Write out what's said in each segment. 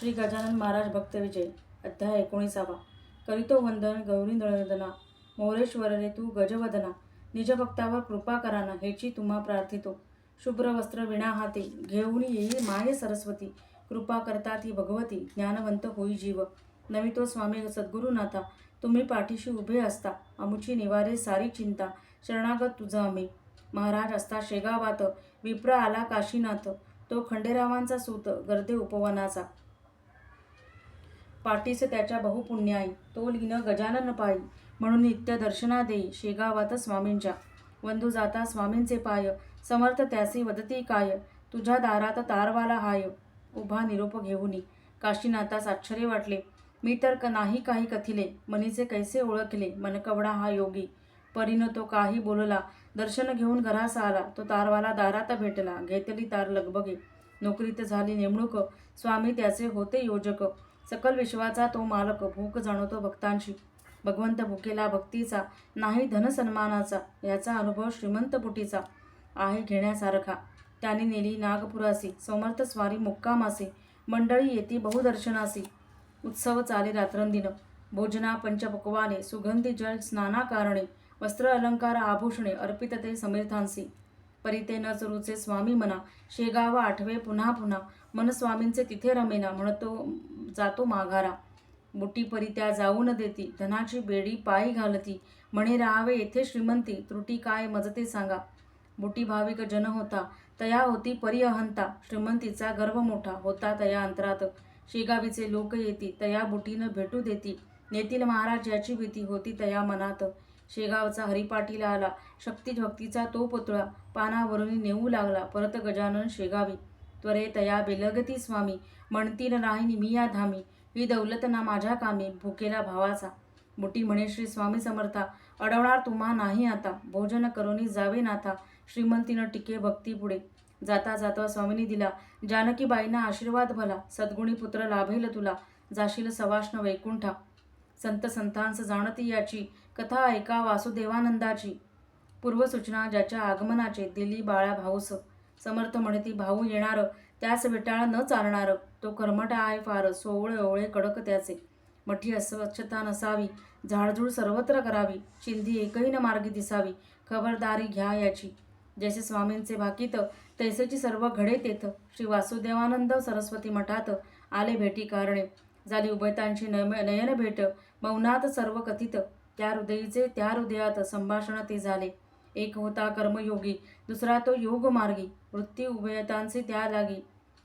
श्री गजानन महाराज भक्त विजय अध्याय 19. करीतो वंदन गौरी नळदना मोरेश्वर रे तू गजवदना निज भक्तावर कृपा कराना हेची तुम्हा प्रार्थितो. शुभ्र वस्त्र विणा हाती घेऊन येई माय सरस्वती कृपा करता ती भगवती ज्ञानवंत होई जीव. नवितो स्वामी सद्गुरुनाथा तुम्ही पाठीशी उभे असता अमुची निवारे सारी चिंता शरणागत तुझा आम्ही. महाराज असता शेगावात विप्र आला काशीनाथ तो खंडेरावांचा सूत गर्दे उपवनाचा. पाठीस त्याच्या बहुपुण्याई तो लीन गजानन पायी म्हणून नित्य दर्शना देई शेगावात स्वामींच्या. वंदू जाता स्वामींचे पाय समर्थ त्यासी वदती काय तुझ्या दारात तारवाला हाय. उभा निरोप घेऊनी काशीनाथास आश्चर्य वाटले मी तर नाही काही कथिले मनीचे कैसे ओळखले मनकवडा हा योगी. परीन तो काही बोलला दर्शन घेऊन घरास आला तो तारवाला दारात भेटला घेतली तार लगबगे. नोकरीत झाली नेमणूक स्वामी त्याचे होते योजक सकल विश्वाचा तो मालक भूक जाणवतो भक्तांची. भगवंत भुकेला भक्तीचा नाही धन सन्मानाचा याचा अनुभव श्रीमंत बुटीचा आहे घेण्यासारखा. त्यांनी नेली नागपुरासी समर्थ स्वारी मुक्कामासी मंडळी येती बहुदर्शनासी. उत्सव चाले रात्रंदिन भोजना पंचपक्वाने सुगंधी जल स्नाना कारणे वस्त्र अलंकार आभूषणे अर्पित ते समीर्थांसी. परिते न चरुचे स्वामी मना शेगाव आठवे पुन्हा पुन्हा मन स्वामींचे तिथे रमेना म्हणतो जातो माघारा. बुटी परी त्या जाऊ न देती धनाची बेडी पायी घालती म्हणे राहावे येथे श्रीमंती त्रुटी काय मजते सांगा. बुटी भाविक जन होता तया होती परी अहंता श्रीमंतीचा गर्भ मोठा होता तया अंतरात. शेगावीचे लोक येती तया बुटीनं भेटू देती नेतील महाराज याची भीती होती तया मनात. शेगावचा हरिपाटीला आला शक्ती भक्तीचा तो पुतळा पानावरून नेऊ लागला परत गजानन शेगावी. त्वरे तया बेलगती स्वामी म्हणतील नाही निमिया धामी ही दौलत ना माझ्या कामी भुकेला भावाचा. बुटी म्हणे श्री स्वामी समर्था अडवणार तुम्हा नाही आता भोजन करोनी जावे नाथा श्रीमंतीनं टिके भक्ती पुढे. जाता जाता स्वामींनी दिला जानकीबाईंना आशीर्वाद भला सद्गुणी पुत्र लाभेल तुला जाशील सवाष्ण वैकुंठा. संत संतांस जाणती याची कथा ऐका वासुदेवानंदाची पूर्वसूचना ज्याच्या आगमनाचे दिली बाळा भाऊस. समर्थ म्हणती भाऊ येणार त्यास विटाळ न चालणार तो कर्मठ आहे फार सोवळे ओवळे कडक त्याचे. मठी अस्वच्छता नसावी झाडझूड सर्वत्र करावी चिंधी एकही न मार्गी दिसावी खबरदारी घ्या याची. जैसे स्वामींचे भाकीत तैसेची सर्व घडे तेथ श्री वासुदेवानंद सरस्वती मठात आले भेटी कारणे. झाली उभयतांची नयन भेट मौनात सर्व कथित त्या हृदयीचे त्या हृदयात संभाषण ते झाले. एक होता कर्मयोगी दुसरा तो योग मार्गी वृत्ती उभयतांचे त्या लागी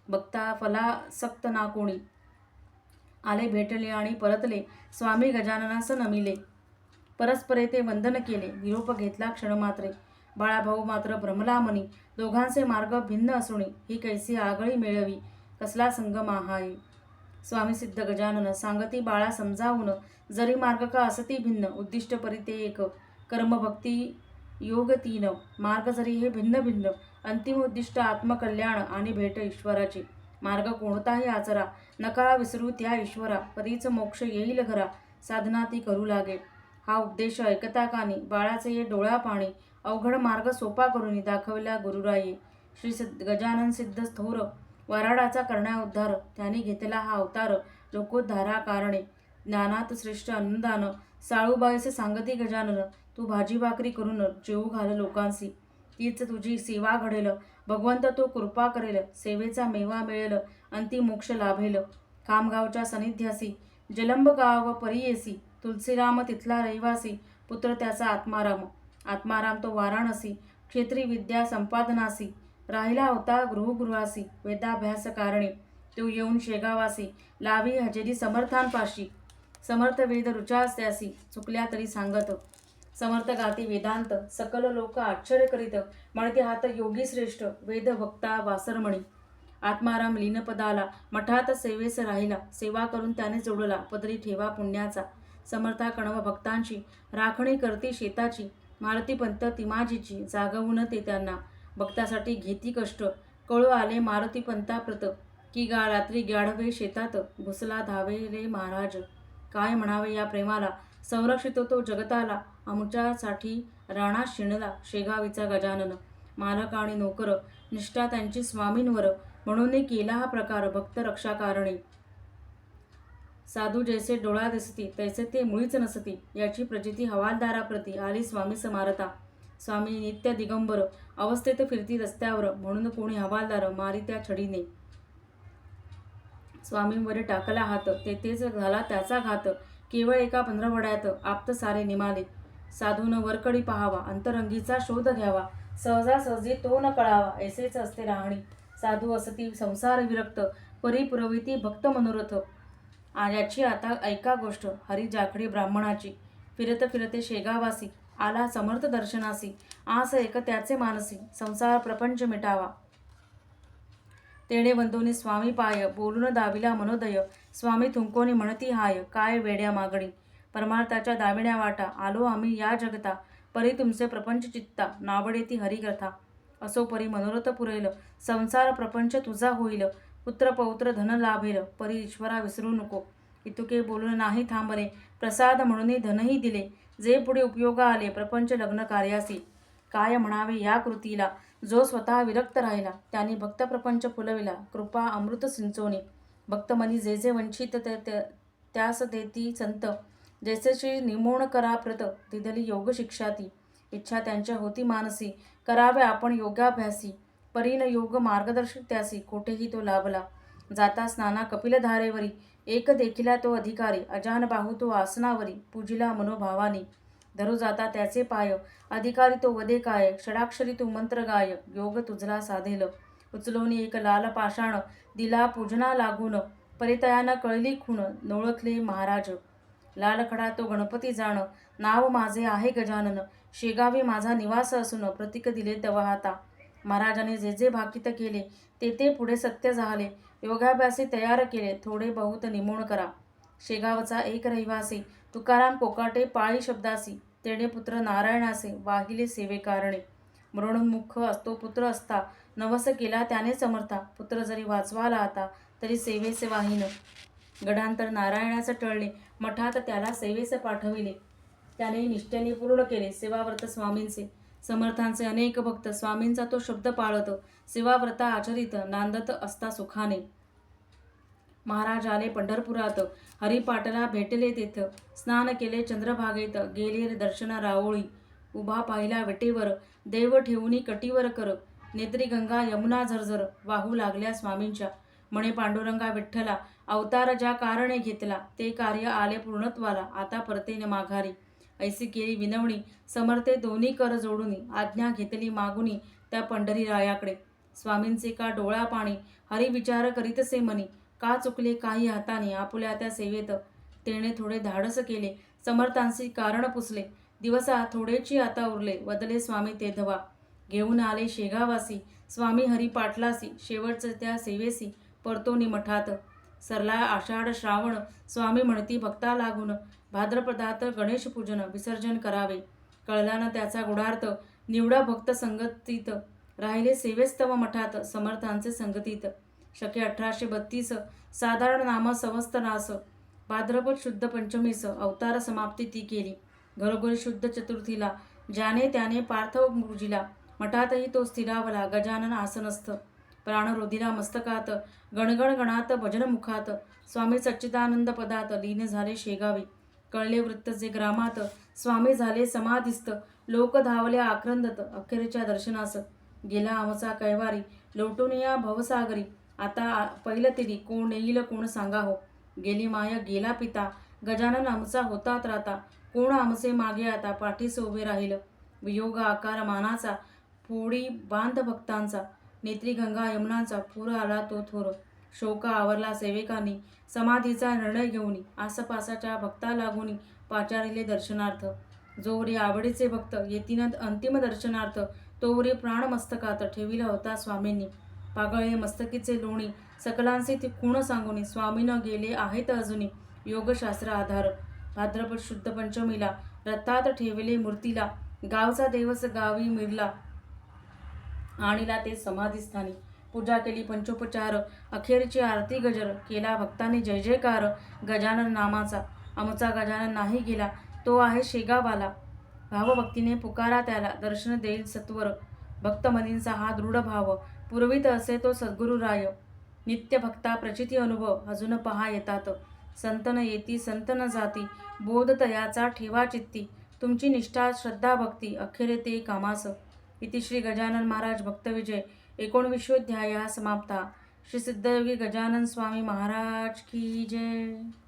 बघता फलासक्त ना कोणी. आले भेटले आणि परतले स्वामी गजाननास नमिले परस्परे ते वंदन केले निरोप घेतला क्षणमात्रे. बाळाभाऊ मात्र भ्रमला मनी दोघांचे मार्ग भिन्न असुणी ही कैसी आगळी मेळवी कसला संगम आहे. स्वामी सिद्ध गजानन सांगती बाळा समजावून जरी मार्ग का असती भिन्न उद्दिष्ट परी ते एक कर्मभक्ती योग तीन मार्ग जरी हे भिन्न भिन्न अंतिम उद्दिष्ट आत्मकल्याण आणि भेट ईश्वराची. मार्ग कोणताही आचरा नकाळा विसरू त्या ईश्वरा परीच मोक्ष येईल घरा साधना ती करू लागे. हा उपदेश ऐकता कानी बाळाचे ये डोळा पाणी अवघड मार्ग सोपा करून दाखवल्या गुरुराये. श्री गजानन सिद्ध थोर वराडाचा करण्या उद्धार त्यांनी घेतला हा अवतार लोकोद्धारा कारणे. ज्ञानात श्रेष्ठ आनंदान साळूबाईचे सांगती गजानन तू भाजी भाकरी करून जेवू घाल लोकांसी तीच तुझी सेवा घडेल भगवंत तो कृपा करेल सेवेचा मेवा मिळेल अंतिम मोक्ष लाभेल. खामगावच्या सनिध्यासी जलंब गाव परियेसी तुलसीराम तिथला रहिवासी पुत्र त्याचा आत्माराम. आत्माराम तो वाराणसी क्षेत्री विद्या संपादनासी राहिला होता गृहगृहासी वेदाभ्यास कारणे. तो येऊन शेगावासी लावी हजेरी समर्थांपाशी समर्थ वेद रुचास त्यासी चुकल्या तरी सांगत. समर्थ गाती वेदांत सकल लोक आश्चर्य करीत म्हणते हात योगी श्रेष्ठ वेद भक्ता वासरमणी. आत्माराम लीनपदाला मठात सेवेस राहिला सेवा करून त्याने जोडला पदरी ठेवा पुण्याचा. समर्था कणव भक्तांची राखणी करती शेताची मारुती पंत तिमाजीची जागवून ते त्यांना भक्तासाठी घेती कष्ट. कळू आले मारुती पंता प्रत की रात्री गाढवे शेतात घुसला धावे रे महाराज. काय म्हणावे या प्रेमाला संरक्षितो तो जगताला आमच्यासाठी राणा शिणला शेगावीचा गजानन. मालक आणि नोकर निष्ठा त्यांची स्वामींवर म्हणून केला हा प्रकार भक्त रक्षा कारणे. साधू जैसे डोळा दिसती तैसे ते मुळीच नसती, याची प्रचिती हवालदाराप्रती आली स्वामी समारता. स्वामी नित्य दिगंबर अवस्थेत फिरती रस्त्यावर, म्हणून कोणी हवालदार मारी त्या छडीने. स्वामींवर टाकला हात, तेथेच झाला त्याचा घात. केवळ एका पंधरवड्यात आप्त सारे निमाले. साधून वरकडी पाहावा, अंतरंगीचा शोध घ्यावा, सहजासहजी तो न कळावा, ऐसेच असते राहणी. साधू असती संसार विरक्त, परी पुरविती भक्त मनोरथ. याची आता ऐका गोष्ट हरी जाखडी ब्राह्मणाची. फिरत फिरते शेगावासी, आला समर्थ दर्शनासी. आस एक त्याचे मानसी, संसार प्रपंच मिटावा. तेणे वंदोनी स्वामी पाय, बोलून दाविला मनोदय. स्वामी थुंकोनी म्हणती हाय, काय वेड्या मागणी. परमार्थाच्या दाविण्या वाटा, आलो आम्ही या जगता. परी तुमचे प्रपंच चित्ता, नावडे ती हरिकथा. असो परी मनोरथ पुरेल, संसार प्रपंच तुझा होईल. पुत्र पौत्र धन लाभेल, परी ईश्वरा विसरू नको. इतुके बोलून नाही थांबले, प्रसाद म्हणून धनही दिले. जे पुढे उपयोगा आले, प्रपंच लग्न कार्यासी. काय म्हणावे या कृतीला, जो स्वतः विरक्त राहिला. त्यांनी भक्त प्रपंच फुलविला, कृपा अमृत सिंचोनी. भक्तमनी जे जे वंचित त्यास देती संत. जैसे श्री निमोण करा प्रत, दिधली योग शिक्षा ती. इच्छा त्यांच्या होती मानसी, करावे आपण योगाभ्यासी. परीन योग मार्गदर्शक त्यासी, कोठेही तो लाभला. जाता स्नाना कपिल धारेवरी, एक देखिला तो अधिकारी. अजान बाहू तो आसनावरी, पूजिला मनोभावानी. धरू जाता त्याचे पाय, अधिकारी तो वदे काय. षडाक्षरी तू मंत्र गाय, योग तुझला साधेल. उचलोनी एक लाल पाषाण, दिला पूजना लागून. परितयानं कळली खूण, नोळखले महाराज. लाल खडा तो गणपती जाण, नाव माझे आहे गजानन. शेगावी माझा निवास असून, प्रतीक दिले तव हाता. महाराजाने जे जे भाकित केले, ते पुढे सत्य झाले. योगाभ्यासी तयार केले, थोडे बहुत निमोण करा. शेगावचा एक रहिवासी, तुकाराम कोकाटे पाळी शब्दासी. तेणे पुत्र नारायणासे, वाहिले सेवे कारणे. मरणोन्मुख असतो पुत्र असता, नवस केला त्याने समर्था. पुत्र जरी वाचवाला आता, तरी सेवेसे वाहीन. गडांतर नारायणाचं टळले, मठात त्याला सेवेस पाठविले. त्याने निष्ठेने पूर्ण केले सेवाव्रत स्वामींचे. समर्थांचे अनेक भक्त, स्वामींचा तो शब्द पाळत. सेवाव्रता आचरित, नांदत असता सुखाने. महाराज आले पंढरपुरात, हरिपाटला भेटले तेथ. स्नान केले चंद्रभागेत, गेले दर्शना रावोळी. उभा पाहिला वेटेवर, देव ठेवूनी कटीवर कर. नेत्री गंगा यमुना झरझर, वाहू लागल्या स्वामींच्या. म्हणे पांडुरंगा विठ्ठला, अवतार ज्या कारणे घेतला. ते कार्य आले पूर्णत्वाला, आता परतेन माघारी. ऐसी केली विनवणी, समर्थे दोन्ही कर जोडूनी. आज्ञा घेतली मागुनी, त्या पंढरी रायाकडे. स्वामींचे का डोळा पाणी, हरी विचार करीतसे मनी. का चुकले काही हाताने, आपुल्या त्या सेवेत. तेणे थोडे धाडस केले, समर्थांशी कारण पुसले. दिवसा थोडेची आता उरले, वदले स्वामी तेधवा. घेऊन आले शेगावासी, स्वामी हरी पाटलासी. शेवटचं त्या सेवेसी, परतोनी मठात. सरला आषाढ श्रावण, स्वामी म्हणती भक्ता लागून. भाद्रपदात गणेश पूजन, विसर्जन करावे. कळला न त्याचा गुढार्थ, निवडा भक्त संगतीत. राहिले सेवेस्तव मठात, समर्थांचे संगतीत. शके 1832, साधारण नाम संवत्सरास. भाद्रपद शुद्ध पंचमीस, अवतार समाप्ती ती केली. घरोघरी शुद्ध चतुर्थीला, ज्याने त्याने पार्थव पूजिला. मठातही तो स्थिरावला, गजानन आसनस्थ. प्राण रोधिला मस्तकात, गणगण गणात भजनमुखात. स्वामी सच्चिदानंद पदात, लीन झाले शेगावी. कळले वृत्त जे ग्रामात, स्वामी झाले समाधिस्थ. लोक धावले आक्रंदत, अखेरच्या दर्शनास. गेला आमचा कैवारी, लोटून या भवसागरी. आता पैलतिरी, कोण येईल कोण सांगा हो. गेली माय गेला पिता, गजानन आमचा होता त्राता. कोण आमचे मागे आता, पाठीस उभे राहील. वियोग आकार मानाचा, फोडी बांध भक्तांचा. नेत्री गंगा यमुनांचा, पूर आला तो थोर. शोक आवरला सेवेकांनी, समाधीचा निर्णय घेऊनी. आसपासाच्या भक्ता लागूनी, पाचारिले दर्शनार्थ. जोवरी आवडीचे भक्त येतीन अंतिम दर्शनार्थ, तोवरी प्राण मस्तकात ठेविला होता स्वामींनी. पागळे मस्तकीचे लोणी, सकलांचे ती खूण सांगुनी. स्वामीनं गेले आहेत अजुनी, योगशास्त्र आधार. भाद्रपद शुद्ध पंचमीला, रथात ठेवले मूर्तीला. गावचा देवस गावी मिरला, आणिला ते समाधीस्थानी. पूजा केली पंचोपचार, अखेरची आरती गजर. केला भक्तांनी जय जयकार, गजानन नामाचा. आमचा गजानन नाही गेला, तो आहे शेगावाला. भावभक्तीने पुकारा त्याला, दर्शन देईल सत्वर. भक्तमनींचा हा दृढ भाव, पुरवित असे तो सद्गुरुराय. नित्य भक्ता प्रचिती अनुभव, अजून पहा येतात. संतन येती संतन जाती, बोध तयाचा ठेवा चित्ती, तुमची निष्ठा श्रद्धा भक्ती अखेर ते कामास. इति श्री गजानन महाराज भक्तविजय 19वा अध्याय समाप्ता. श्री सिद्धयोगी गजानन स्वामी महाराज की जय.